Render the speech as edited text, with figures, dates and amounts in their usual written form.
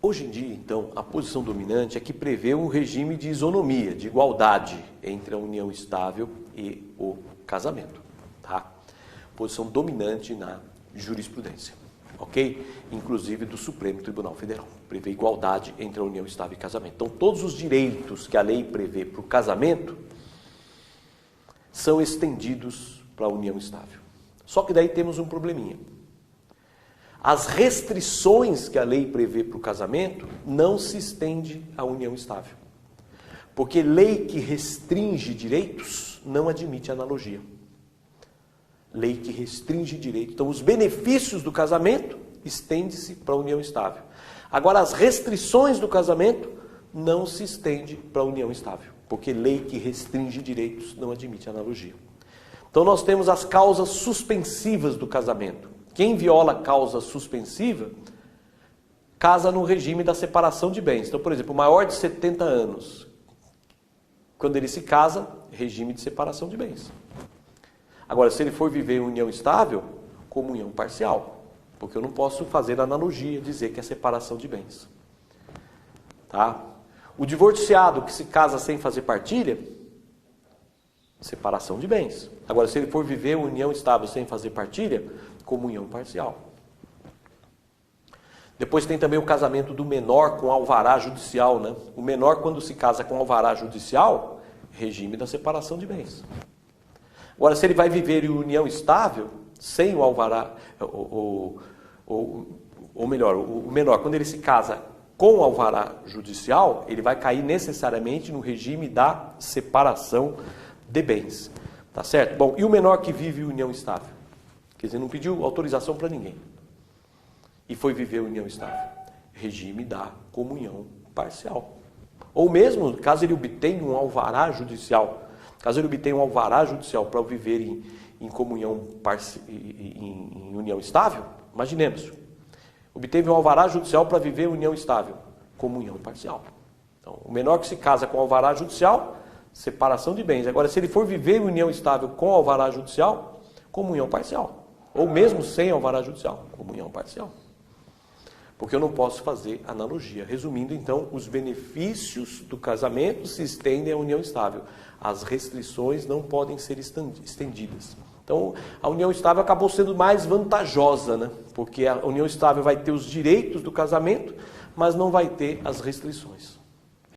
Hoje em dia, então, a posição dominante é que prevê um regime de isonomia, de igualdade entre a união estável e o casamento. Tá? Posição dominante na jurisprudência, ok? Inclusive do Supremo Tribunal Federal. Prevê igualdade entre a união estável e casamento. Então, todos os direitos que a lei prevê para o casamento são estendidos para a união estável. Só que daí temos um probleminha. As restrições que a lei prevê para o casamento não se estende à união estável. Porque lei que restringe direitos não admite analogia. Lei que restringe direitos. Então, os benefícios do casamento estendem-se para a união estável. Agora, as restrições do casamento não se estendem para a união estável. Porque lei que restringe direitos não admite analogia. Então, nós temos as causas suspensivas do casamento. Quem viola a causa suspensiva, casa no regime da separação de bens. Então, por exemplo, o maior de 70 anos, quando ele se casa, regime de separação de bens. Agora, se ele for viver em união estável, comunhão parcial. Porque eu não posso fazer analogia, dizer que é separação de bens. Tá? O divorciado que se casa sem fazer partilha, separação de bens. Agora, se ele for viver em união estável sem fazer partilha, comunhão parcial. Depois tem também o casamento do menor com alvará judicial, né? O menor, quando se casa com alvará judicial, regime da separação de bens. Agora, se ele vai viver em união estável, sem o alvará, ou melhor, o menor, quando ele se casa com o alvará judicial, ele vai cair necessariamente no regime da separação de bens. Tá certo? Bom, e o menor que vive em união estável? Quer dizer, não pediu autorização para ninguém. E foi viver união estável. Regime da comunhão parcial. Ou mesmo, caso ele obtenha um alvará judicial. Caso ele obtenha um alvará judicial para viver em comunhão em união estável, imaginemos. Obteve um alvará judicial para viver em união estável. Comunhão parcial. Então, o menor que se casa com alvará judicial, separação de bens. Agora, se ele for viver em união estável com alvará judicial, comunhão parcial. Ou mesmo sem alvará judicial, comunhão parcial. Porque eu não posso fazer analogia. Resumindo, então, os benefícios do casamento se estendem à união estável. As restrições não podem ser estendidas. Então, a união estável acabou sendo mais vantajosa, né? Porque a união estável vai ter os direitos do casamento, mas não vai ter as restrições.